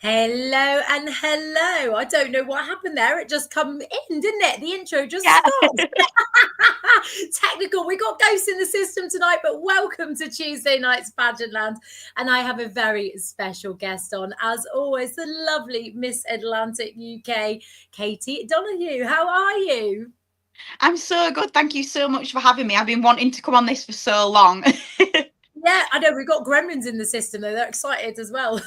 Hello and hello. I don't know what happened there. It just come in, didn't it? The intro just Yeah. stopped. Technical. We got ghosts in the system tonight, but welcome to Tuesday night's Pageant Land. And I have a very special guest on, as always, the lovely Miss Atlantic UK, Katie Donoghue. How are you? I'm so good. Thank you so much for having me. I've been wanting to come on this for so long. Yeah, I know we've got gremlins in the system, though. They're excited as well.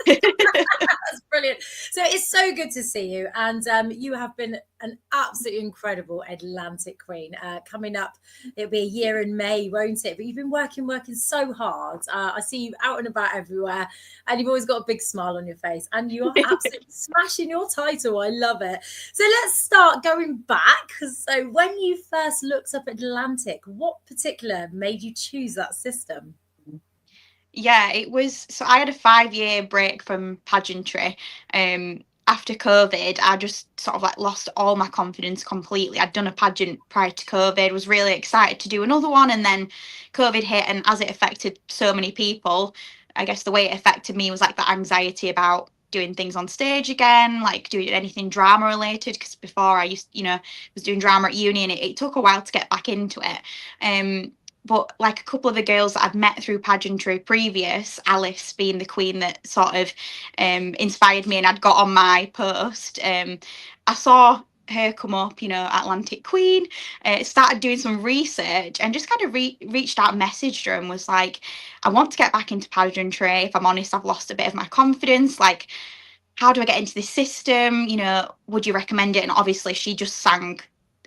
That's brilliant. So it's so good to see you. And you have been an absolutely incredible Atlantic Queen. Coming up, it'll be a year in May, won't it? But you've been working so hard. I see you out and about everywhere, and you've always got a big smile on your face. And you are absolutely smashing your title. I love it. So let's start going back. So when you first looked up Atlantic, what particular made you choose that system? Yeah, it was. So I had a 5-year break from pageantry. After COVID, I just sort of like lost all my confidence completely. I'd done a pageant prior to COVID, was really excited to do another one, and then COVID hit, and as it affected so many people, I guess the way it affected me was like that anxiety about doing things on stage again, like doing anything drama related. Because before I was doing drama at uni, and it took a while to get back into it. But like a couple of the girls that I'd met through pageantry previous, Alice being the queen that sort of inspired me and I'd got on my post, I saw her come up, Atlantic Queen, started doing some research and just kind of reached out and messaged her and was like, I want to get back into pageantry. If I'm honest, I've lost a bit of my confidence. Like, how do I get into this system? Would you recommend it? And obviously she just sang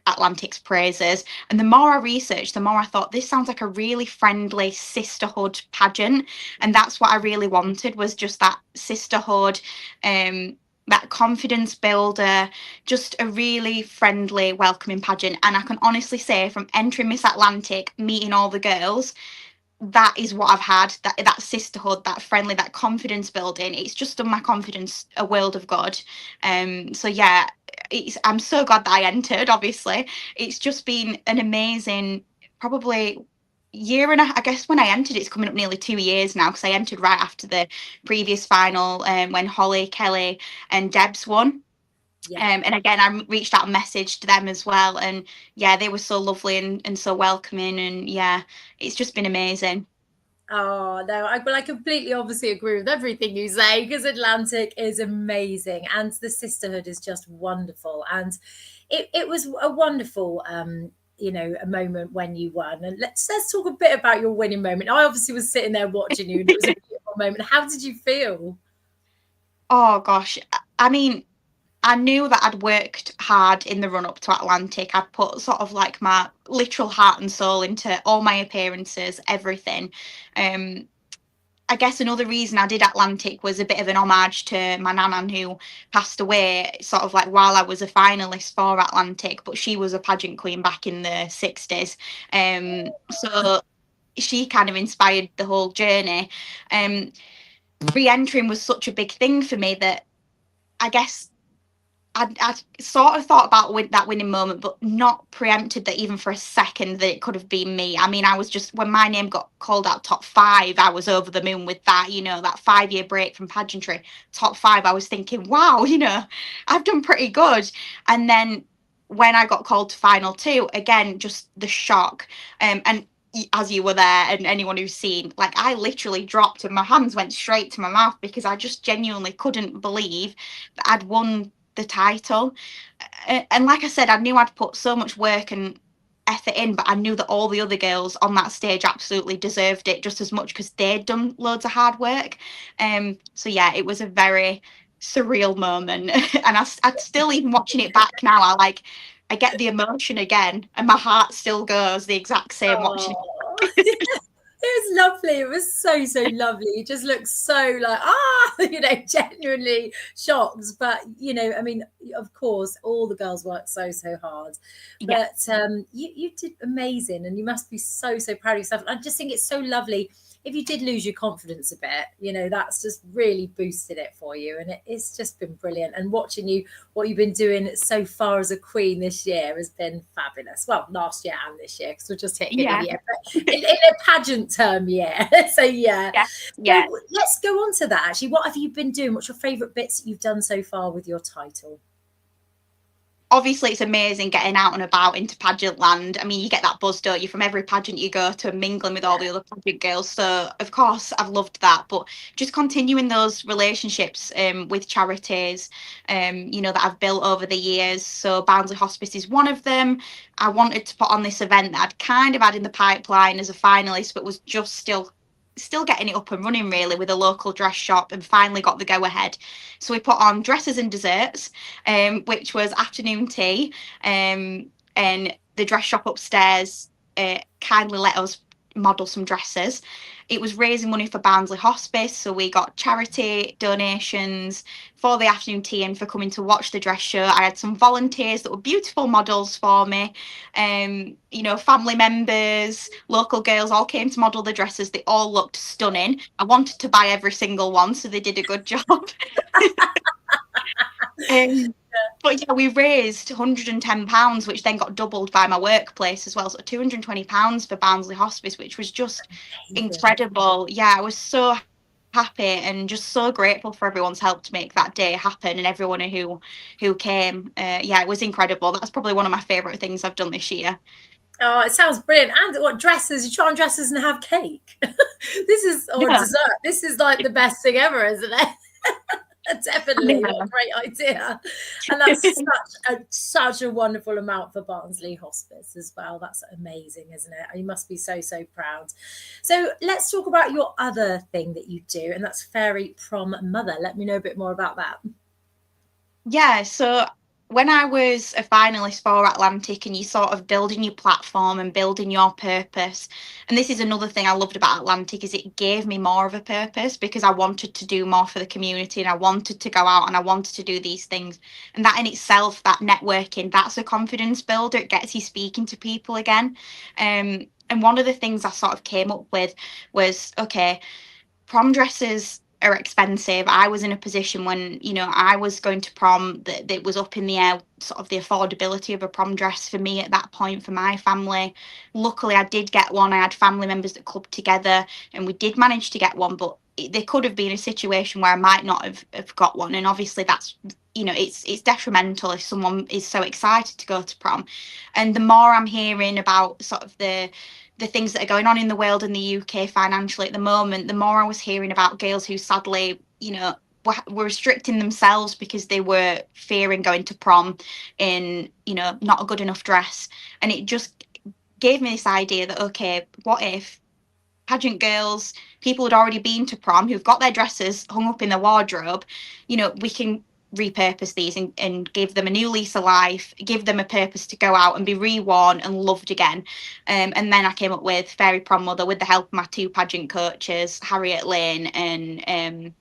Atlantic's praises. And the more I researched, the more I thought this sounds like a really friendly sisterhood pageant. And that's what I really wanted, was just that sisterhood, that confidence builder, just a really friendly, welcoming pageant. And I can honestly say, from entering Miss Atlantic, meeting all the girls, that is what I've had, that sisterhood, that friendly, that confidence building. It's just done my confidence a world of good. So yeah, I'm so glad that I entered. Obviously, it's just been an amazing, probably year and a, I guess when I entered, it's coming up nearly 2 years now, because I entered right after the previous final, when Holly, Kelly, and Debs won. Yeah. And again, I reached out and messaged them as well, and yeah, they were so lovely and so welcoming, and yeah, it's just been amazing. Oh no, I completely obviously agree with everything you say, because Atlantic is amazing and the sisterhood is just wonderful. And it was a wonderful a moment when you won. And let's talk a bit about your winning moment. I obviously was sitting there watching you and it was a beautiful moment. How did you feel? Oh gosh, I mean, I knew that I'd worked hard in the run up to Atlantic. I'd put sort of like my literal heart and soul into all my appearances, everything. Um, I guess another reason I did Atlantic was a bit of an homage to my nanan, who passed away sort of like while I was a finalist for Atlantic, but she was a pageant queen back in the 60s. So she kind of inspired the whole journey. Um, Re-entering was such a big thing for me that I guess I sort of thought about that winning moment, but not preempted that even for a second that it could have been me. I mean, I was just, when my name got called out top five, I was over the moon with that, that 5-year break from pageantry, top five. I was thinking, wow, I've done pretty good. And then when I got called to final two, again, just the shock. And as you were there, and anyone who's seen, like, I literally dropped and my hands went straight to my mouth, because I just genuinely couldn't believe that I'd won the title. And like I said, I knew I'd put so much work and effort in, but I knew that all the other girls on that stage absolutely deserved it just as much, because they'd done loads of hard work. So yeah, it was a very surreal moment. And I still, even watching it back now, I get the emotion again, and my heart still goes the exact same watching Oh. it. It was lovely. It was so lovely. You just looked so like, genuinely shocked. But, I mean, of course, all the girls worked so hard. Yeah. But you did amazing and you must be so proud of yourself. I just think it's so lovely if you did lose your confidence a bit, you know, that's just really boosted it for you. And it's just been brilliant. And watching you, what you've been doing so far as a queen this year has been fabulous. Well, last year and this year, because we're just hitting a year, but in a pageant term year. So yeah. Yeah. So let's go on to that actually. What have you been doing? What's your favourite bits that you've done so far with your title? Obviously, it's amazing getting out and about into pageant land. I mean, you get that buzz, don't you, from every pageant you go to, and mingling with all the other pageant girls. So, of course, I've loved that. But just continuing those relationships with charities, you know, that I've built over the years. So, Barnsley Hospice is one of them. I wanted to put on this event that I'd kind of had in the pipeline as a finalist, but was just still getting it up and running really, with a local dress shop, and finally got the go ahead. So we put on dresses and desserts, which was afternoon tea, and the dress shop upstairs kindly let us model some dresses. It was raising money for Barnsley Hospice, so we got charity donations for the afternoon tea and for coming to watch the dress show. I had some volunteers that were beautiful models for me. You know, family members, local girls all came to model the dresses. They all looked stunning. I wanted to buy every single one, so they did a good job. But yeah, we raised £110, which then got doubled by my workplace as well. So £220 for Barnsley Hospice, which was just incredible. Yeah, I was so happy and just so grateful for everyone's help to make that day happen, and everyone who came. Yeah, it was incredible. That's probably one of my favourite things I've done this year. Oh, it sounds brilliant. And what dresses? You try on dresses and have cake. This is, or dessert. This is like the best thing ever, isn't it? Definitely, what a great idea. And that's such a wonderful amount for Barnsley Hospice as well. That's amazing, isn't it? You must be so proud. So let's talk about your other thing that you do, and that's Fairy Prom Mother. Let me know a bit more about that. Yeah, so when I was a finalist for Atlantic, and you sort of building your platform and building your purpose, and this is another thing I loved about Atlantic, is it gave me more of a purpose, because I wanted to do more for the community, and I wanted to go out and I wanted to do these things. And that in itself, that networking, that's a confidence builder. It gets you speaking to people again. And one of the things I sort of came up with was, okay, prom dresses are expensive. I was in a position when, you know, I was going to prom, that was up in the air, sort of the affordability of a prom dress for me at that point, for my family. Luckily, I did get one. I had family members that clubbed together, and we did manage to get one, but there could have been a situation where I might not have got one. And obviously that's, you know, it's detrimental if someone is so excited to go to prom. And the more I'm hearing about sort of the things that are going on in the world and the UK financially at the moment, the more I was hearing about girls who sadly, you know, were restricting themselves because they were fearing going to prom in, you know, not a good enough dress. And it just gave me this idea that, okay, what if pageant girls, people who'd already been to prom, who've got their dresses hung up in their wardrobe, you know, we can repurpose these and give them a new lease of life, give them a purpose to go out and be reworn and loved again. And then I came up with Fairy Prom Mother with the help of my two pageant coaches, Harriet Lane and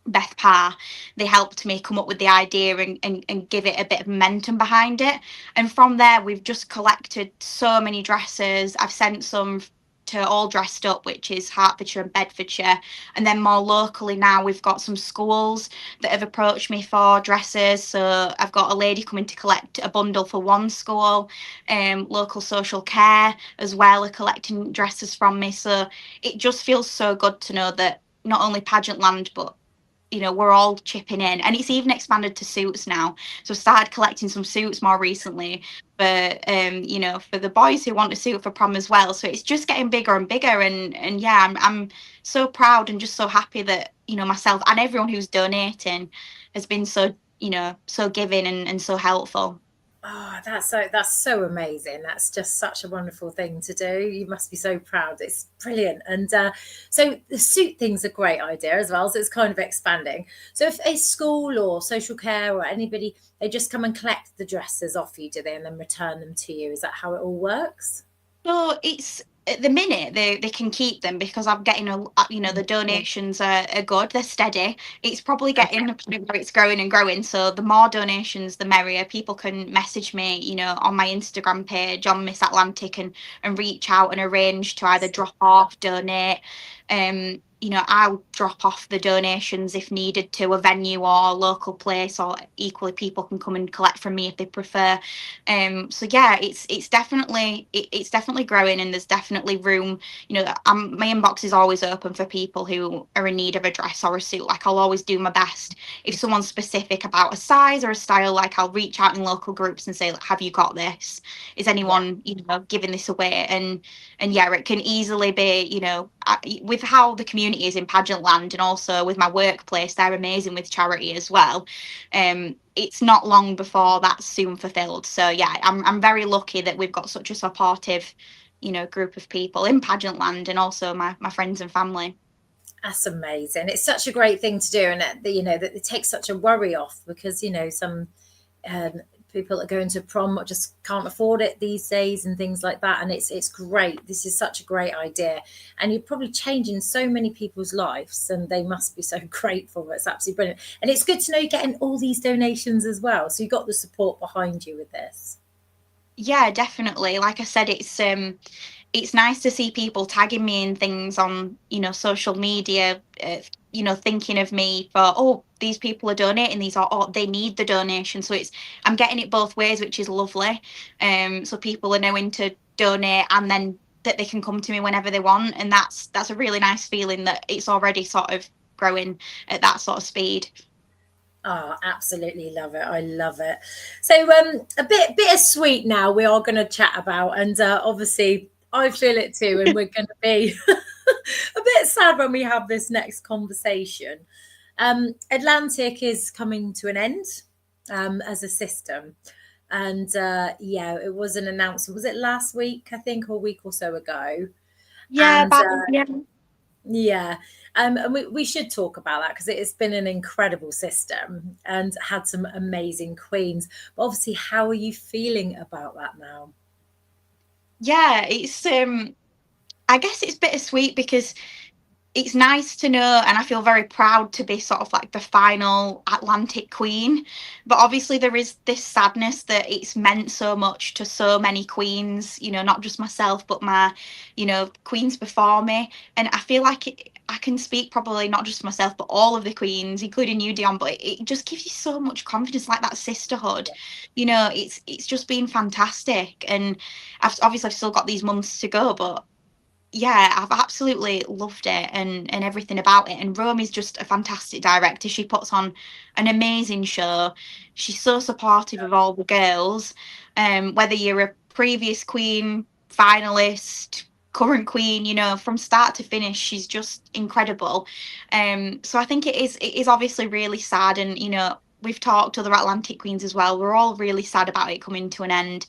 Beth Parr. They helped me come up with the idea and give it a bit of momentum behind it. And from there, we've just collected so many dresses. I've sent some to All Dressed Up, which is Hertfordshire and Bedfordshire. And then more locally now, we've got some schools that have approached me for dresses. So I've got a lady coming to collect a bundle for one school. Local social care as well are collecting dresses from me. So it just feels so good to know that not only pageant land, but, you know, we're all chipping in. And it's even expanded to suits now. So I started collecting some suits more recently, but you know, for the boys who want a suit for prom as well. So it's just getting bigger and bigger. And yeah, I'm so proud and just so happy that, you know, myself and everyone who's donating has been so, you know, so giving and so helpful. Oh, that's so amazing. That's just such a wonderful thing to do. You must be so proud. It's brilliant. And so the suit thing's a great idea as well. So it's kind of expanding. So if a school or social care or anybody, they just come and collect the dresses off you, do they, and then return them to you? Is that how it all works? So it's at the minute they can keep them because I'm getting the donations are good, they're steady. It's probably getting a point where it's growing and growing, so the more donations the merrier. People can message me, on my Instagram page on Miss Atlantic, and reach out and arrange to either drop off, donate. I'll drop off the donations if needed to a venue or a local place, or equally people can come and collect from me if they prefer. So yeah, it's definitely growing, and there's definitely room. My inbox is always open for people who are in need of a dress or a suit. Like, I'll always do my best. If someone's specific about a size or a style, like, I'll reach out in local groups and say, like, have you got this? Is anyone giving this away? And yeah, it can easily be, with how the community is in pageant land, and also with my workplace, they're amazing with charity as well. It's not long before that's soon fulfilled. So yeah, I'm very lucky that we've got such a supportive, group of people in pageant land, and also my friends and family. That's amazing. It's such a great thing to do, and that it takes such a worry off, because some people are going to prom just can't afford it these days and things like that. And it's great. This is such a great idea, and you're probably changing so many people's lives, and they must be so grateful. It's absolutely brilliant, and it's good to know you're getting all these donations as well, so you got the support behind you with this. Yeah, definitely. Like I said, it's nice to see people tagging me in things on social media, thinking of me for, oh, these people are donating these, or they need the donation. So I'm getting it both ways, which is lovely. So people are knowing to donate, and then that they can come to me whenever they want, and that's a really nice feeling that it's already sort of growing at that sort of speed. Oh, absolutely love it. I love it. So a bit sweet now we are going to chat about, and obviously I feel it too, and we're going to be a bit sad when we have this next conversation. Atlantic is coming to an end as a system, and it was an announcement. Was it last week, I think, or a week or so ago? Yeah, And yeah. And we should talk about that, because it has been an incredible system and had some amazing queens. But obviously, how are you feeling about that now? Yeah, it's I guess it's bittersweet, because it's nice to know, and I feel very proud to be sort of like the final Atlantic queen. But obviously there is this sadness that it's meant so much to so many queens, not just myself, but my, queens before me. And I feel like I can speak probably not just myself, but all of the queens, including you, Dion, but it just gives you so much confidence, like that sisterhood. It's just been fantastic. And I've still got these months to go, but yeah, I've absolutely loved it, and everything about it. And Rome is just a fantastic director. She puts on an amazing show. She's so supportive of all the girls, whether you're a previous queen, finalist, current queen, from start to finish, she's just incredible. So I think it is obviously really sad, and we've talked to other Atlantic queens as well. We're all really sad about it coming to an end.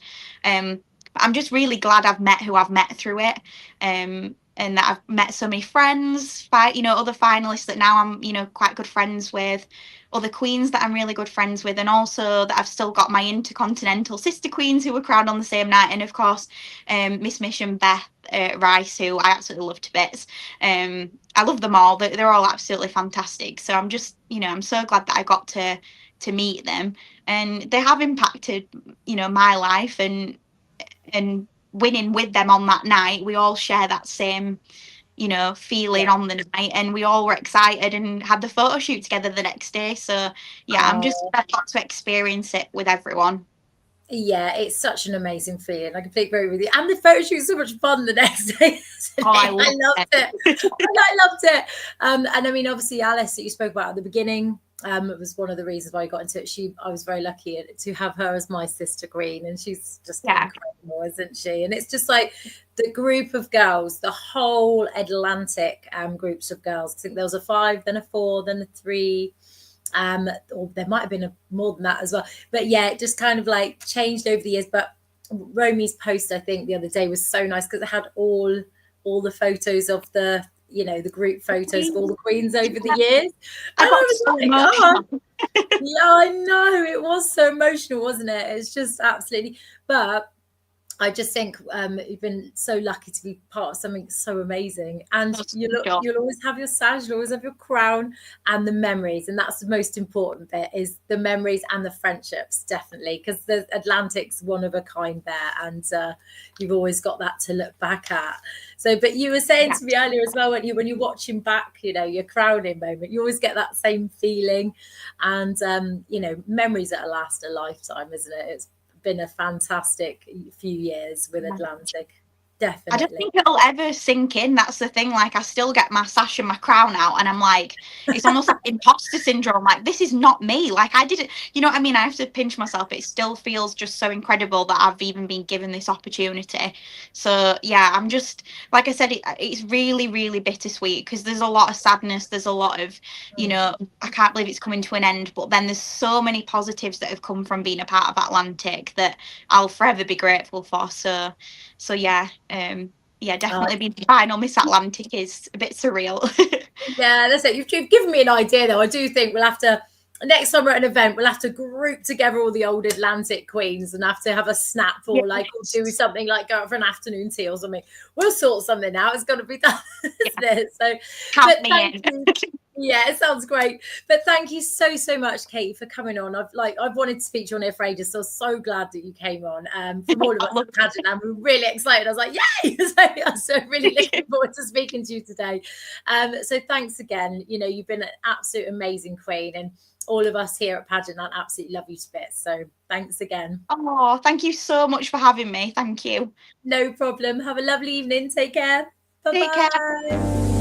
But I'm just really glad I've met who I've met through it, and that I've met so many friends, other finalists that now I'm, quite good friends with, other queens that I'm really good friends with, and also that I've still got my intercontinental sister queens who were crowned on the same night, and of course, Miss Mission Beth Rice, who I absolutely love to bits. I love them all. They're all absolutely fantastic. So I'm just, I'm so glad that I got to meet them, and they have impacted, my life, and winning with them on that night, we all share that same feeling on the night, and we all were excited and had the photo shoot together the next day. So yeah, I'm just glad I got to experience it with everyone. Yeah, it's such an amazing feeling. I completely agree with you. And the photo shoot was so much fun the next day. I loved it. I loved it. And I mean, obviously, Alice, that you spoke about at the beginning, it was one of the reasons why I got into it. I was very lucky to have her as my sister queen, and she's just incredible, isn't she? And it's just like the group of girls, the whole Atlantic groups of girls. I think there was a 5, then a 4, then a 3. Or there might have been more than that as well, but yeah, it just kind of like changed over the years. But Romy's post, I think, the other day was so nice, because it had all the photos of the group photos of all the queens over the years, and I was like, oh, yeah, I know, it was so emotional, wasn't it? It's just absolutely. But I just think you've been so lucky to be part of something so amazing, and you'll always have your sash, you'll always have your crown, and the memories, and that's the most important bit, is the memories and the friendships, definitely, because the Atlantic's one of a kind there, and you've always got that to look back at. So, but you were saying to me earlier as well, when you're watching back, you know, your crowning moment, you always get that same feeling, and you know, memories that'll last a lifetime, isn't it? It's been a fantastic few years with Atlantic. Definitely. I don't think it'll ever sink in. That's the thing. Like, I still get my sash and my crown out, and I'm like, it's almost like imposter syndrome. Like, this is not me. Like, I didn't, you know what I mean? I have to pinch myself. It still feels just so incredible that I've even been given this opportunity. So, yeah, I'm just, like I said, it's really, really bittersweet, because there's a lot of sadness. There's a lot of, you know, I can't believe it's coming to an end. But then there's so many positives that have come from being a part of Atlantic that I'll forever be grateful for. So yeah. Yeah, definitely being final Miss Atlantic is a bit surreal. Yeah, that's it. You've given me an idea, though. I do think we'll have to, next time we're at an event, we'll have to group together all the old Atlantic queens and have to have a snap, or like do something like go out for an afternoon tea or something. We'll sort something out. It's got to be done, isn't it? So, Count me in. Yeah, it sounds great. But thank you so much, Kate, for coming on. I've wanted to speak to you on here for ages, so I'm so glad that you came on. From all of us at Pageant, and we're really excited. I was like, yay! So I'm really looking forward to speaking to you today. So thanks again. You know, you've been an absolute amazing queen, and all of us here at Pageant absolutely love you to bits. So thanks again. Oh, thank you so much for having me. Thank you. No problem. Have a lovely evening. Take care. Bye-bye. Take care.